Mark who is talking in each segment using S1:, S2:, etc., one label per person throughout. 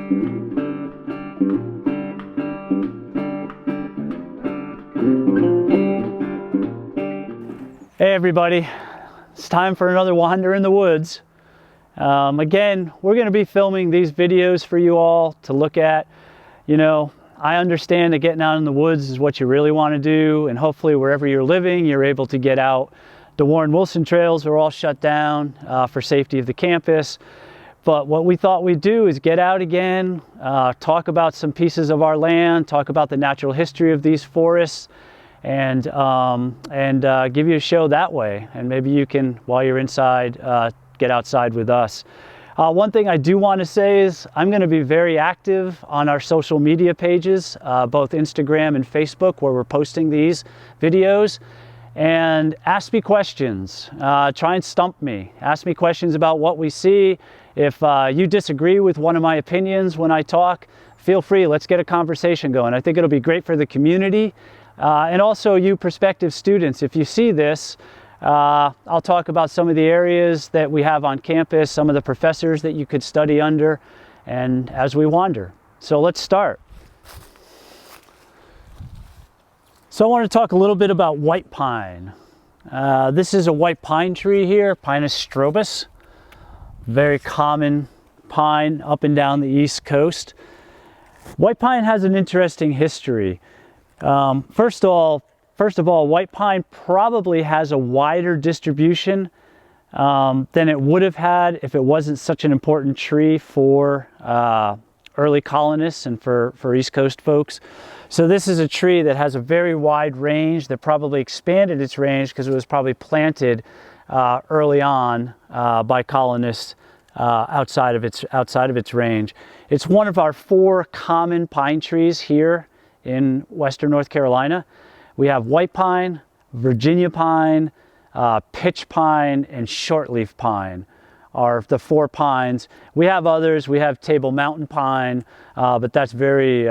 S1: Hey everybody, it's time for another wander in the woods. Again, we're going to be filming these videos for you all to look at. You know, I understand that getting out in the woods is what you really want to do, and hopefully wherever you're living, you're able to get out. The Warren Wilson trails are all shut down for safety of the campus. But what we thought we'd do is get out again, talk about some pieces of our land, talk about the natural history of these forests, and give you a show that way. And maybe you can, while you're inside, get outside with us. One thing I do want to say is I'm going to be very active on our social media pages, both Instagram and Facebook, where we're posting these videos. And ask me questions. Try and stump me. Ask me questions about what we see. If you disagree with one of my opinions when I talk, feel free. Let's get a conversation going. I think it'll be great for the community. And also you prospective students, if you see this, I'll talk about some of the areas that we have on campus, some of the professors that you could study under, and as we wander. So let's start. So I want to talk a little bit about white pine. This is a white pine tree here, Pinus strobus. Very common pine up and down the East Coast. White pine has an interesting history. First of all, white pine probably has a wider distribution than it would have had if it wasn't such an important tree for early colonists and for East Coast folks. So this is a tree that has a very wide range, that probably expanded its range because it was probably planted early on by colonists outside of its range. It's one of our 4 common pine trees here in western North Carolina. We have white pine, Virginia pine, pitch pine, and shortleaf pine are the 4 pines. We have others. We have Table Mountain pine, but that's very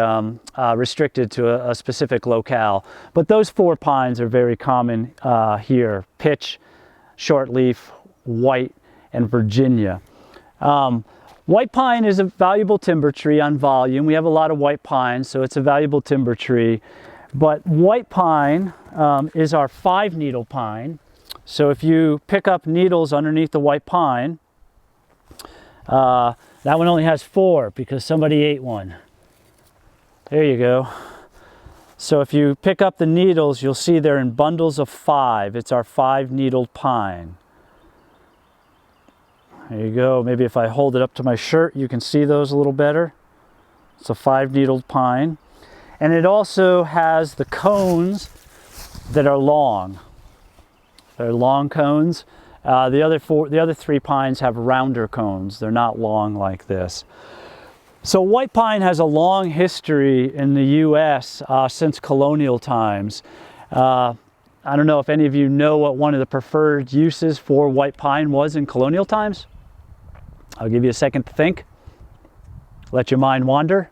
S1: restricted to a specific locale. But those 4 pines are very common here: pitch, shortleaf, white, and Virginia. White pine is a valuable timber tree on volume. We have a lot of white pine, so it's a valuable timber tree. But white pine is our 5-needle pine. So if you pick up needles underneath the white pine, that one only has 4 because somebody ate one. There you go. So if you pick up the needles, you'll see they're in bundles of 5. It's our 5-needled pine. There you go. Maybe if I hold it up to my shirt, you can see those a little better. It's a 5-needled pine. And it also has the cones that are long. They're long cones. The other 3 pines have rounder cones. They're not long like this. So white pine has a long history in the U.S. Since colonial times. I don't know if any of you know what one of the preferred uses for white pine was in colonial times. I'll give you a second to think. Let your mind wander.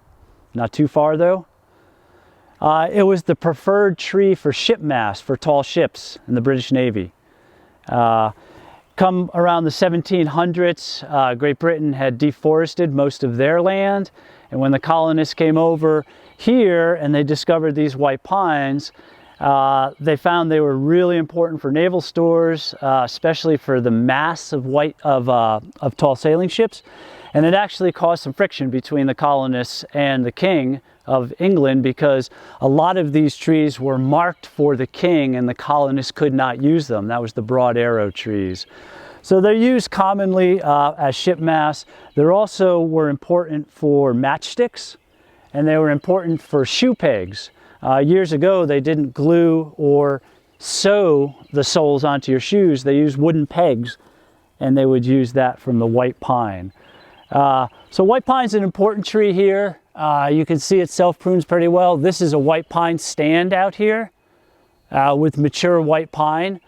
S1: Not too far though. It was the preferred tree for shipmasts for tall ships in the British Navy. Come around the 1700s, Great Britain had deforested most of their land, and when the colonists came over here and they discovered these white pines, they found they were really important for naval stores, especially for the mass of tall sailing ships. And it actually caused some friction between the colonists and the king of England, because a lot of these trees were marked for the king and the colonists could not use them. That was the broad arrow trees. So they're used commonly as ship masts. They also were important for matchsticks, and they were important for shoe pegs. Years ago, they didn't glue or sew the soles onto your shoes. They used wooden pegs, and they would use that from the white pine. So white pine is an important tree here. You can see it self-prunes pretty well. This is a white pine stand out here with mature white pine.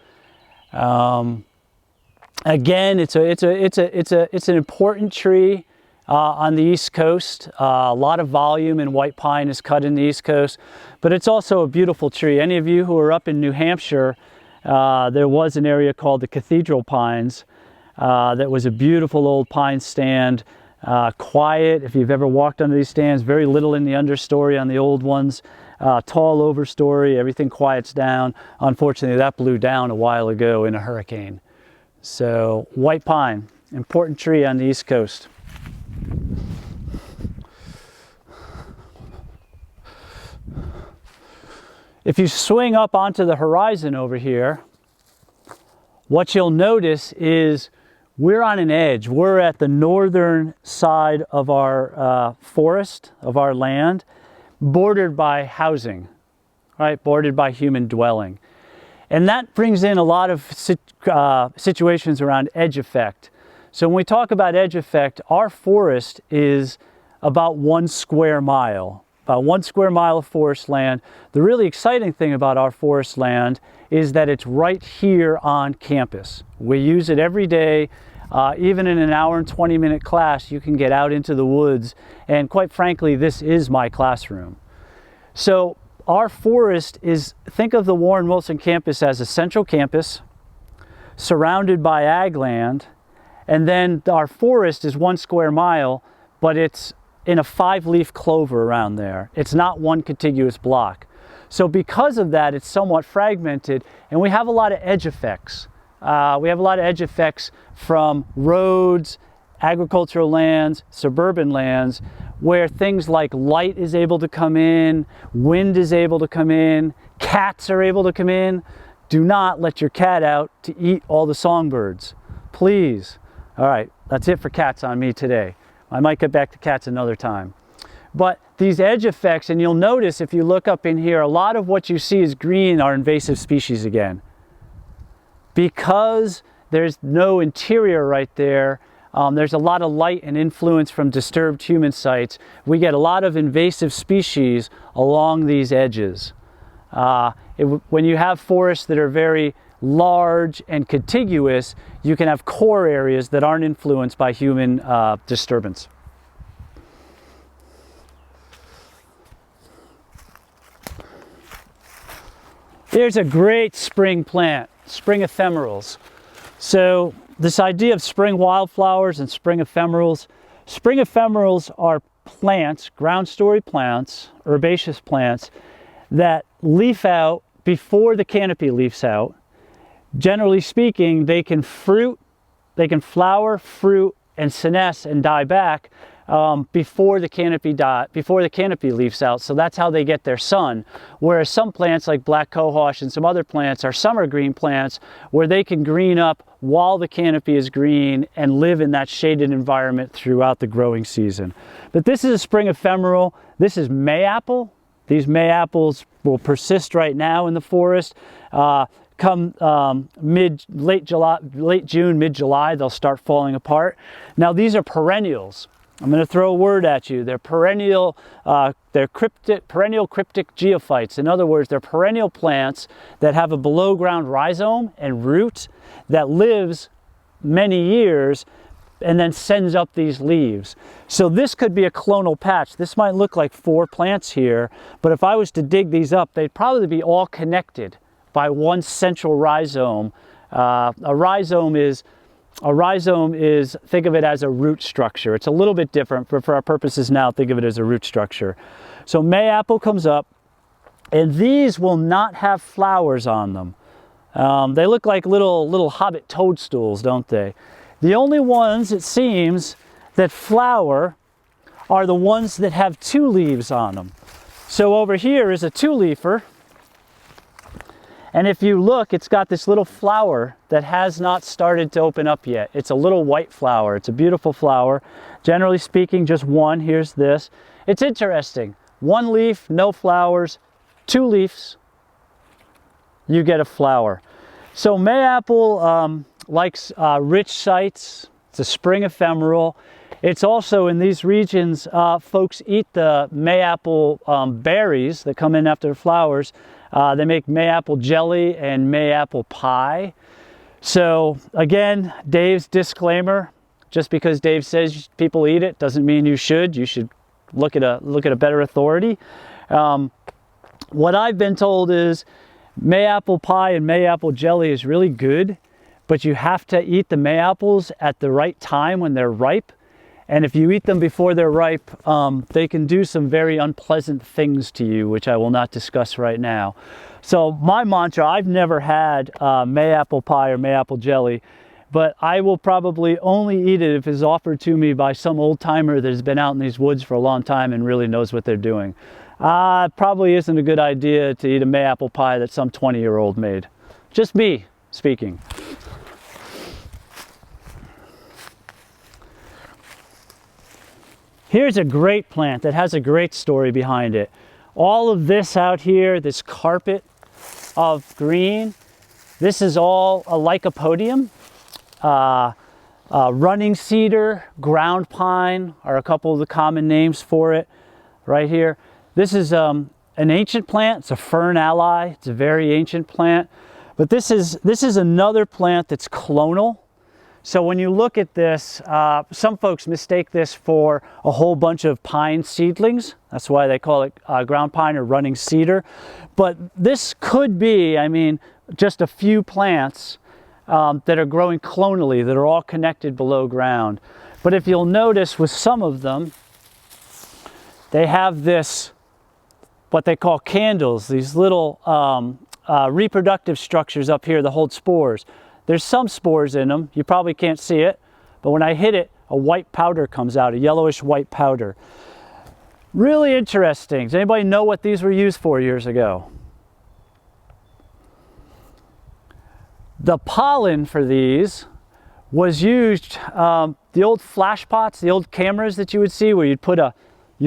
S1: Again, it's an important tree on the East Coast. A lot of volume in white pine is cut in the East Coast, but it's also a beautiful tree. Any of you who are up in New Hampshire, there was an area called the Cathedral Pines that was a beautiful old pine stand quiet. If you've ever walked under these stands, very little in the understory on the old ones. Tall overstory, everything quiets down. Unfortunately, that blew down a while ago in a hurricane. So white pine, important tree on the East Coast. If you swing up onto the horizon over here, what you'll notice is we're on an edge. We're at the northern side of our forest, of our land, bordered by housing, right? Bordered by human dwelling. And that brings in a lot of situations around edge effect. So when we talk about edge effect, our forest is about 1 square mile. About 1 square mile of forest land. The really exciting thing about our forest land is that it's right here on campus. We use it every day. Even in an hour and 20-minute class, you can get out into the woods. And quite frankly, this is my classroom. So our forest is, think of the Warren Wilson campus as a central campus surrounded by ag land. And then our forest is 1 square mile, but it's in a 5-leaf clover around there. It's not one contiguous block. So because of that, it's somewhat fragmented, and we have a lot of edge effects. We have a lot of edge effects from roads, agricultural lands, suburban lands, where things like light is able to come in, wind is able to come in, cats are able to come in. Do not let your cat out to eat all the songbirds, please. All right, that's it for cats on me today. I might get back to cats another time. But these edge effects, and you'll notice if you look up in here, a lot of what you see is green are invasive species again. Because there's no interior right there, there's a lot of light and influence from disturbed human sites. We get a lot of invasive species along these edges. When you have forests that are very large and contiguous, you can have core areas that aren't influenced by human disturbance. Here's a great spring plant, spring ephemerals. So this idea of spring wildflowers and spring ephemerals are plants, ground story plants, herbaceous plants that leaf out before the canopy leaves out. Generally speaking, they can flower, fruit, and senesce and die back before the canopy leaves out. So that's how they get their sun. Whereas some plants like black cohosh and some other plants are summer green plants where they can green up while the canopy is green and live in that shaded environment throughout the growing season. But this is a spring ephemeral. This is mayapple. These mayapples will persist right now in the forest. Come late June, mid-July, they'll start falling apart. Now these are perennials. I'm going to throw a word at you. They're perennial, perennial cryptic geophytes. In other words, they're perennial plants that have a below-ground rhizome and root that lives many years and then sends up these leaves. So this could be a clonal patch. This might look like 4 plants here, but if I was to dig these up, they'd probably be all connected by one central rhizome. A rhizome is, think of it as a root structure. It's a little bit different, but for our purposes now, think of it as a root structure. So mayapple comes up, and these will not have flowers on them. They look like little hobbit toadstools, don't they? The only ones, it seems, that flower are the ones that have 2 leaves on them. So over here is a 2-leafer. And if you look, it's got this little flower that has not started to open up yet. It's a little white flower. It's a beautiful flower. Generally speaking, just one. Here's this. It's interesting. 1 leaf, no flowers. 2 leaves, you get a flower. So mayapple likes rich sites. It's a spring ephemeral. It's also in these regions, folks eat the mayapple berries that come in after the flowers. They make mayapple jelly and mayapple pie. So again, Dave's disclaimer, just because Dave says people eat it doesn't mean you should. You should look at a better authority. What I've been told is mayapple pie and mayapple jelly is really good, but you have to eat the mayapples at the right time when they're ripe. And if you eat them before they're ripe, they can do some very unpleasant things to you, which I will not discuss right now. So my mantra, I've never had Mayapple pie or Mayapple jelly, but I will probably only eat it if it's offered to me by some old timer that has been out in these woods for a long time and really knows what they're doing. Probably isn't a good idea to eat a Mayapple pie that some 20-year-old made. Just me speaking. Here's a great plant that has a great story behind it. All of this out here, this carpet of green, this is all a lycopodium. Running cedar, ground pine are a couple of the common names for it right here. This is an ancient plant. It's a fern ally. It's a very ancient plant. But this is another plant that's clonal. So when you look at this, some folks mistake this for a whole bunch of pine seedlings. That's why they call it ground pine or running cedar. But this could be, I mean, just a few plants that are growing clonally, that are all connected below ground. But if you'll notice with some of them, they have this, what they call candles, these little reproductive structures up here that hold spores. There's some spores in them. You probably can't see it, but when I hit it, a white powder comes out, a yellowish white powder. Really interesting. Does anybody know what these were used for years ago? The pollen for these was used, the old flash pots, the old cameras that you would see where you'd put a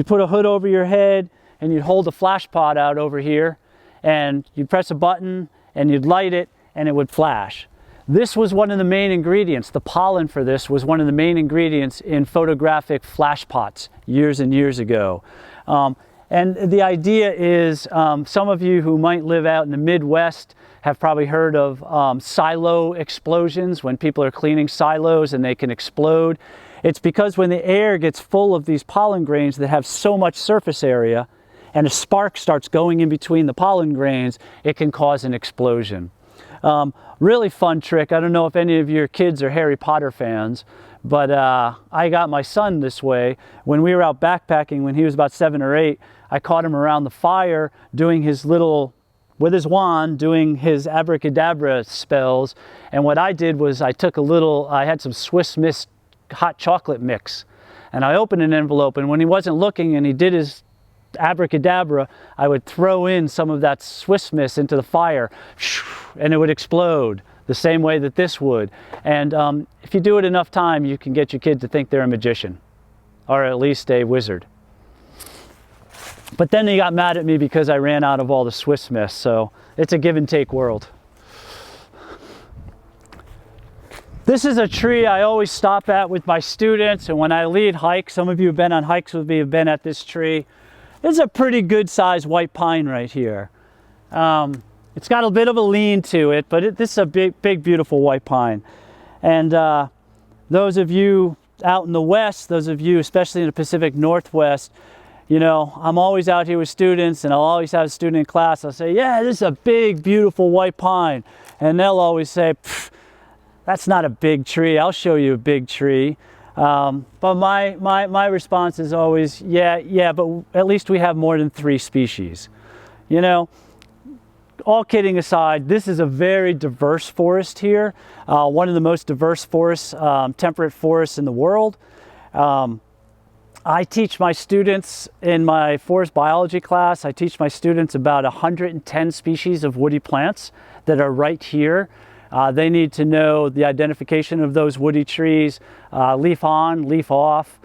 S1: hood over your head and you'd hold a flash pot out over here and you'd press a button and you'd light it and it would flash. This was one of the main ingredients. The pollen for this was one of the main ingredients in photographic flash pots years and years ago. And the idea is, some of you who might live out in the Midwest have probably heard of silo explosions, when people are cleaning silos and they can explode. It's because when the air gets full of these pollen grains that have so much surface area and a spark starts going in between the pollen grains, it can cause an explosion. Really fun trick. I don't know if any of your kids are Harry Potter fans, but I got my son this way. When we were out backpacking, when he was about 7 or 8, I caught him around the fire doing his little, with his wand, doing his abracadabra spells. And what I did was I took I had some Swiss Miss hot chocolate mix, and I opened an envelope, and when he wasn't looking and he did his abracadabra, I would throw in some of that Swiss Miss into the fire and it would explode the same way that this would. And if you do it enough time, you can get your kid to think they're a magician, or at least a wizard. But then he got mad at me because I ran out of all the Swiss Miss, so it's a give and take world. This is a tree I always stop at with my students, and when I lead hikes, some of you have been on hikes with me, have been at this tree. It's a pretty good sized white pine right here. It's got a bit of a lean to it, but this is a big, beautiful white pine. And those of you out in the West, those of you especially in the Pacific Northwest, you know, I'm always out here with students, and I'll always have a student in class. I'll say, yeah, this is a big, beautiful white pine. And they'll always say, that's not a big tree. I'll show you a big tree. But my response is always, yeah, but at least we have more than 3 species. You know, all kidding aside, this is a very diverse forest here. One of the most diverse forests, temperate forests in the world. I teach my students in my forest biology class, I teach my students about 110 species of woody plants that are right here. They need to know the identification of those woody trees, leaf on, leaf off.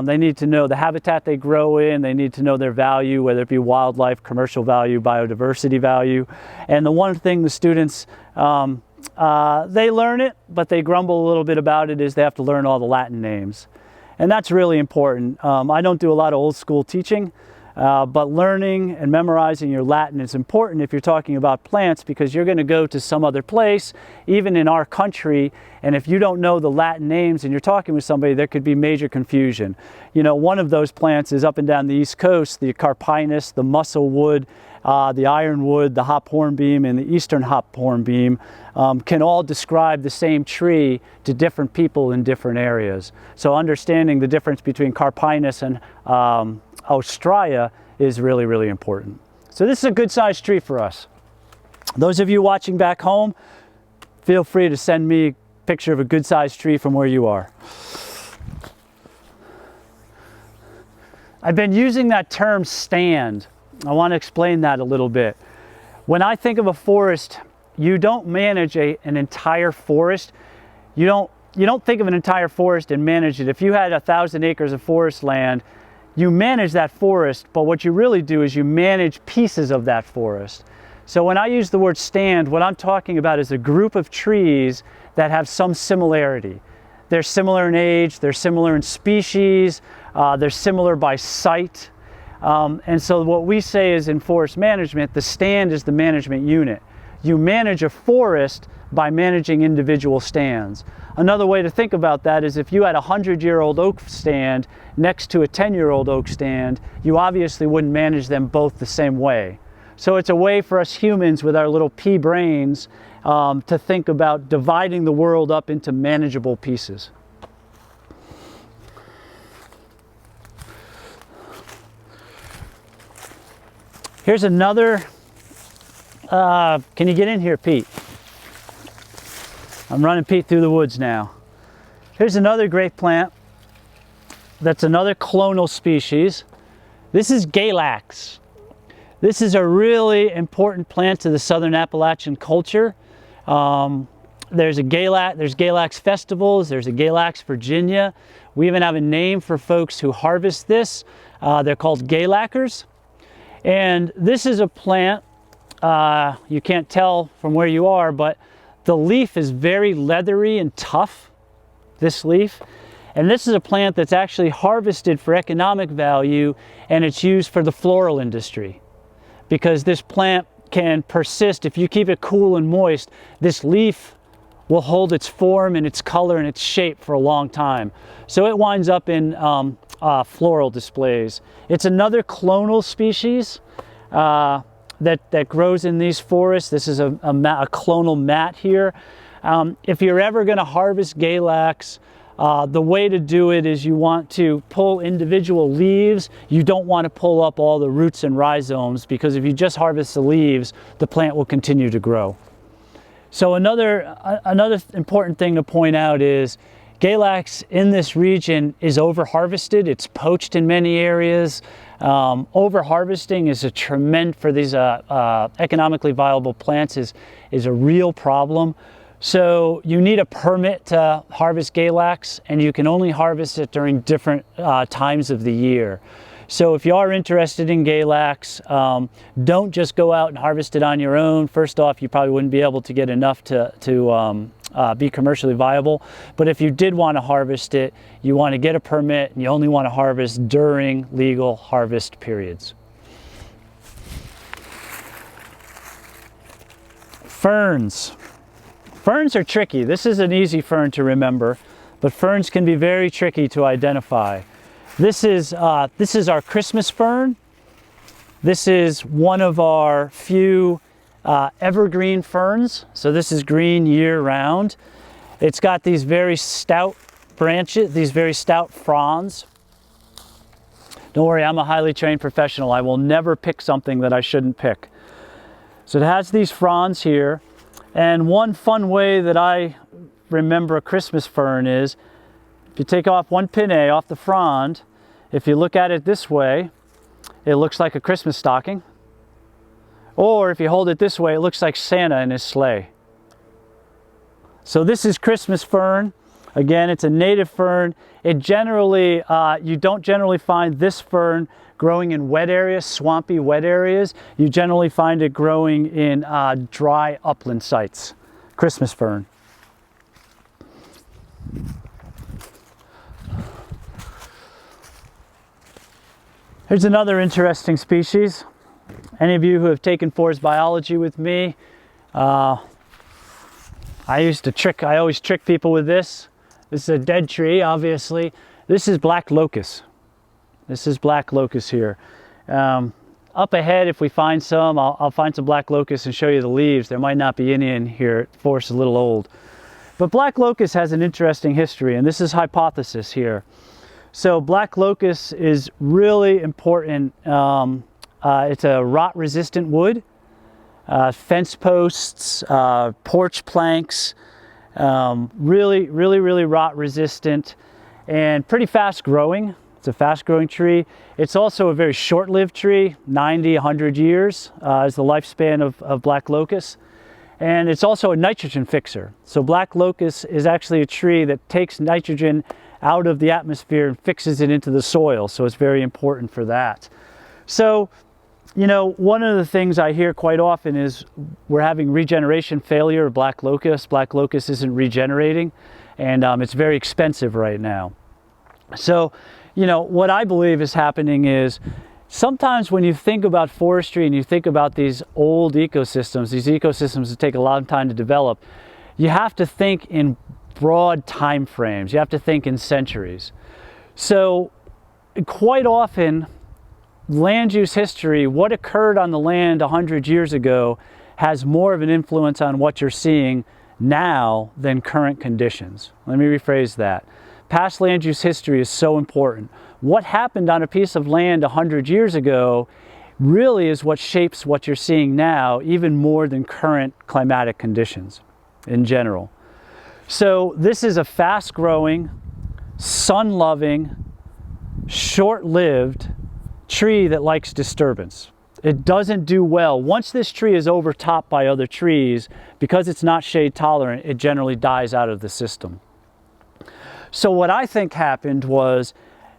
S1: They need to know the habitat they grow in. They need to know their value, whether it be wildlife, commercial value, biodiversity value. And the one thing the students, they learn it, but they grumble a little bit about it, is they have to learn all the Latin names. And that's really important. I don't do a lot of old school teaching. But learning and memorizing your Latin is important if you're talking about plants, because you're going to go to some other place, even in our country, and if you don't know the Latin names and you're talking with somebody, there could be major confusion. You know, one of those plants is up and down the East Coast, the carpinus, the musclewood, the ironwood, the hop hornbeam, and the eastern hop hornbeam can all describe the same tree to different people in different areas. So understanding the difference between Carpinus and Australia is really, really important. So this is a good sized tree for us. Those of you watching back home, feel free to send me a picture of a good sized tree from where you are. I've been using that term stand. I want to explain that a little bit. When I think of a forest, you don't manage an entire forest. You don't think of an entire forest and manage it. If you had 1,000 acres of forest land, you manage that forest, but what you really do is you manage pieces of that forest. So when I use the word stand, what I'm talking about is a group of trees that have some similarity. They're similar in age, they're similar in species, they're similar by site. And so what we say is in forest management, the stand is the management unit. You manage a forest by managing individual stands. Another way to think about that is if you had a 100-year-old oak stand next to a 10-year-old oak stand, you obviously wouldn't manage them both the same way. So it's a way for us humans with our little pea brains to think about dividing the world up into manageable pieces. Here's another, can you get in here, Pete? I'm running Pete through the woods now. Here's another great plant that's another clonal species. This is Galax. This is a really important plant to the Southern Appalachian culture. There's Galax festivals, there's a Galax Virginia. We even have a name for folks who harvest this. They're called Galackers. And this is a plant, you can't tell from where you are, but the leaf is very leathery and tough, this leaf. And this is a plant that's actually harvested for economic value, and it's used for the floral industry. Because this plant can persist, if you keep it cool and moist, this leaf will hold its form and its color and its shape for a long time. So it winds up in floral displays. It's another clonal species that grows in these forests. This is a clonal mat here. If you're ever going to harvest Galax, the way to do it is you want to pull individual leaves. You don't want to pull up all the roots and rhizomes, because if you just harvest the leaves, the plant will continue to grow. So another important thing to point out is Galax in this region is over-harvested. It's poached in many areas. Over-harvesting is a tremendous, for these economically viable plants, is a real problem. So you need a permit to harvest Galax, and you can only harvest it during different times of the year. So if you are interested in Galax, don't just go out and harvest it on your own. First off, you probably wouldn't be able to get enough to be commercially viable. But if you did want to harvest it, you want to get a permit, and you only want to harvest during legal harvest periods. Ferns. Ferns are tricky. This is an easy fern to remember, but ferns can be very tricky to identify. This is our Christmas fern. This is one of our few evergreen ferns. So this is green year-round. It's got these very stout branches, these very stout fronds. Don't worry, I'm a highly trained professional. I will never pick something that I shouldn't pick. So it has these fronds here. And one fun way that I remember a Christmas fern is, if you take off one pinnae off the frond, if you look at it this way, it looks like a Christmas stocking. Or if you hold it this way, it looks like Santa in his sleigh. So this is Christmas fern. Again, it's a native fern. It generally, you don't generally find this fern growing in wet areas, swampy wet areas. You generally find it growing in dry upland sites. Christmas fern. Here's another interesting species. Any of you who have taken forest biology with me, I always trick people with this. This is a dead tree, obviously. This is black locust. This is black locust here. Up ahead, if we find some, I'll find some black locust and show you the leaves. There might not be any in here. The forest is a little old. But black locust has an interesting history, and this is hypothesis here. So black locust is really important. It's a rot-resistant wood. Fence posts, porch planks, really rot-resistant and pretty fast-growing. It's a fast-growing tree. It's also a very short-lived tree. 90, 100 years is the lifespan of black locust. And it's also a nitrogen fixer. So black locust is actually a tree that takes nitrogen out of the atmosphere and fixes it into the soil. So it's very important for that. So, you know, one of the things I hear quite often is we're having regeneration failure of black locust. Black locust isn't regenerating, and it's very expensive right now. So, you know, what I believe is happening is sometimes when you think about forestry and you think about these old ecosystems, these ecosystems that take a lot of time to develop, you have to think in broad time frames. You have to think in centuries. So quite often, land use history, what occurred on the land 100 years ago, has more of an influence on what you're seeing now than current conditions. Let me rephrase that. Past land use history is so important. What happened on a piece of land 100 years ago really is what shapes what you're seeing now, even more than current climatic conditions in general. So this is a fast-growing, sun-loving, short-lived tree that likes disturbance. It doesn't do well. Once this tree is overtopped by other trees, because it's not shade tolerant, it generally dies out of the system. So what I think happened was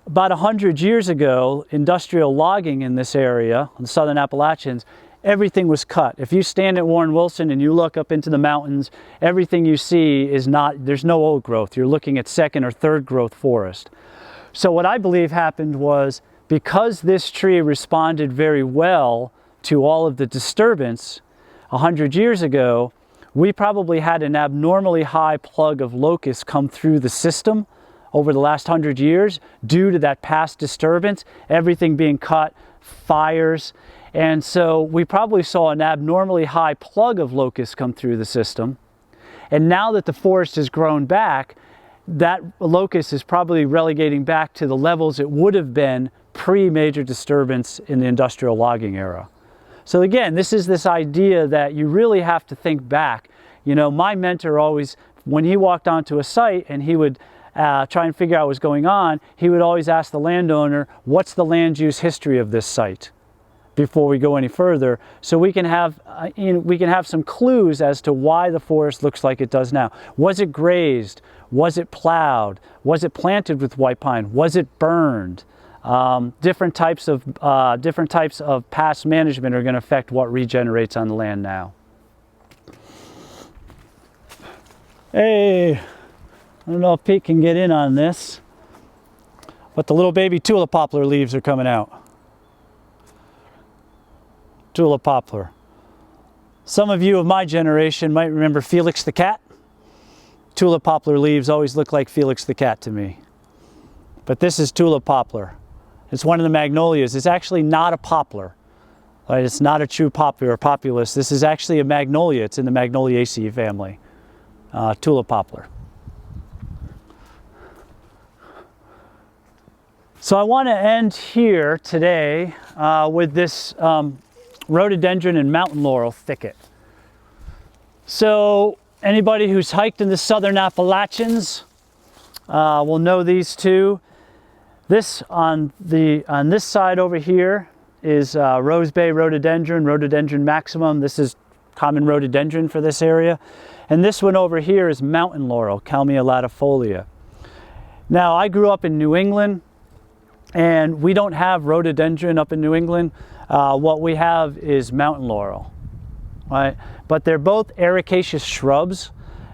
S1: about 100 years ago, industrial logging in this area, in the southern Appalachians, everything was cut. If you stand at Warren Wilson and you look up into the mountains, everything you see is not, there's no old growth. You're looking at second or third growth forest. So what I believe happened was, because this tree responded very well to all of the disturbance 100 years ago, we probably had an abnormally high plug of locusts come through the system over the last 100 years due to that past disturbance, everything being cut, fires. And so we probably saw an abnormally high plug of locusts come through the system. And now that the forest has grown back, that locust is probably relegating back to the levels it would have been pre-major disturbance in the industrial logging era. So again, this is this idea that you really have to think back. You know, my mentor always, when he walked onto a site and he would try and figure out what was going on, he would always ask the landowner, what's the land use history of this site before we go any further, so we can have some clues as to why the forest looks like it does now. Was it grazed? Was it plowed? Was it planted with white pine? Was it burned? Different types of past management are going to affect what regenerates on the land now. Hey, I don't know if Pete can get in on this, but the little baby tulip poplar leaves are coming out. Tulip poplar. Some of you of my generation might remember Felix the cat. Tulip poplar leaves always look like Felix the cat to me. But this is tulip poplar. It's one of the magnolias. It's actually not a poplar. Right? It's not a true poplar or populus. This is actually a magnolia. It's in the Magnoliaceae family. Tulip poplar. So I want to end here today with this rhododendron and mountain laurel thicket. So anybody who's hiked in the southern Appalachians will know these two. This on this side over here is Rose Bay rhododendron, rhododendron maximum. This is common rhododendron for this area. And this one over here is mountain laurel, Kalmia latifolia. Now, I grew up in New England, and we don't have rhododendron up in New England. What we have is mountain laurel, right? But they're both ericaceous shrubs.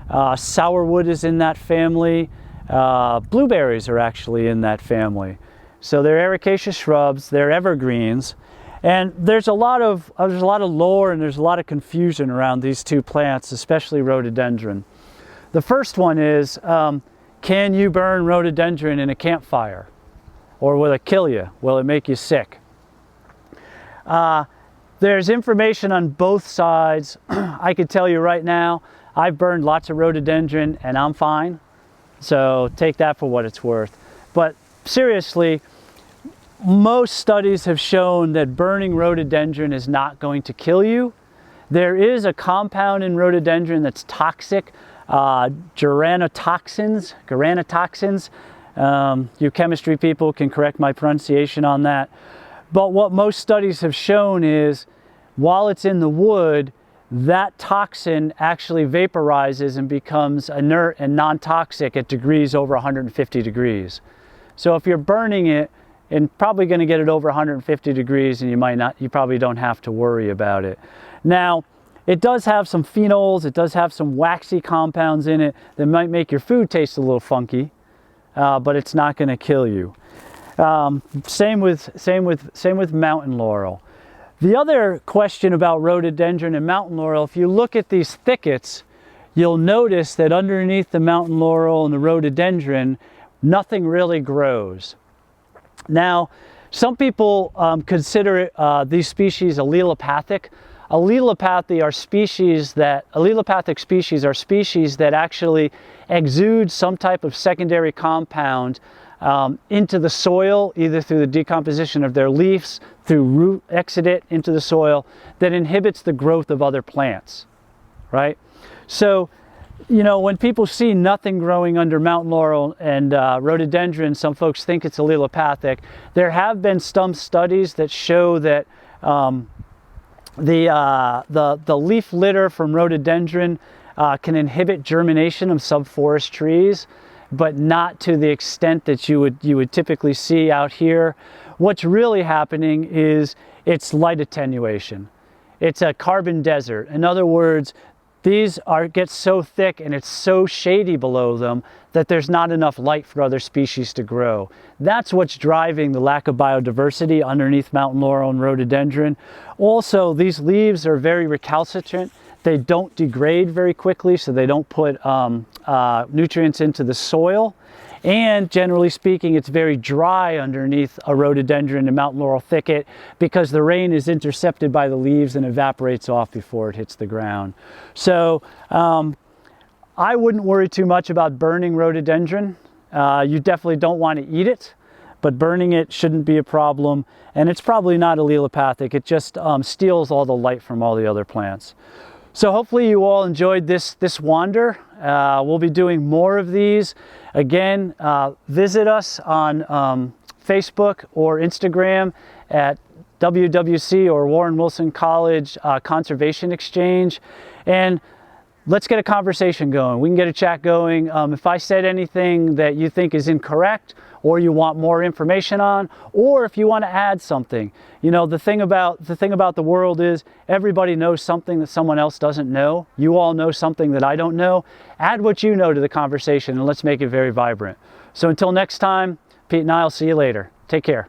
S1: Sourwood is in that family. Blueberries are actually in that family. So they're ericaceous shrubs, they're evergreens, and there's a lot of lore and there's a lot of confusion around these two plants, especially rhododendron. The first one is, can you burn rhododendron in a campfire? Or will it kill you? Will it make you sick? There's information on both sides. I could tell you right now, I've burned lots of rhododendron and I'm fine. So take that for what it's worth. But seriously, most studies have shown that burning rhododendron is not going to kill you. There is a compound in rhododendron that's toxic, gerantoxins. You chemistry people can correct my pronunciation on that. But what most studies have shown is, while it's in the wood, that toxin actually vaporizes and becomes inert and non-toxic at degrees over 150 degrees. So if you're burning it, and probably going to get it over 150 degrees, and you probably don't have to worry about it. Now, it does have some phenols, it does have some waxy compounds in it that might make your food taste a little funky, but it's not going to kill you. Same with mountain laurel. The other question about rhododendron and mountain laurel, if you look at these thickets, you'll notice that underneath the mountain laurel and the rhododendron, nothing really grows. Now, some people consider these species allelopathic. Allelopathic species are species that actually exude some type of secondary compound into the soil, either through the decomposition of their leaves, through root exudate into the soil, that inhibits the growth of other plants, right? So, you know, when people see nothing growing under mountain laurel and rhododendron, some folks think it's allelopathic. There have been some studies that show that the leaf litter from rhododendron can inhibit germination of subforest trees, but not to the extent that you would typically see out here. What's really happening is it's light attenuation. It's a carbon desert. In other words, these get so thick and it's so shady below them that there's not enough light for other species to grow. That's what's driving the lack of biodiversity underneath mountain laurel and rhododendron. Also, these leaves are very recalcitrant. They don't degrade very quickly, so they don't put nutrients into the soil. And generally speaking, it's very dry underneath a rhododendron and mountain laurel thicket because the rain is intercepted by the leaves and evaporates off before it hits the ground. So I wouldn't worry too much about burning rhododendron. You definitely don't want to eat it, but burning it shouldn't be a problem. And it's probably not allelopathic. It just steals all the light from all the other plants. So hopefully you all enjoyed this wander. We'll be doing more of these. Again, visit us on Facebook or Instagram at WWC or Warren Wilson College Conservation Exchange. And let's get a conversation going. We can get a chat going. If I said anything that you think is incorrect or you want more information on, or if you want to add something. You know, the thing about the world is everybody knows something that someone else doesn't know. You all know something that I don't know. Add what you know to the conversation and let's make it very vibrant. So until next time, Pete and I'll see you later. Take care.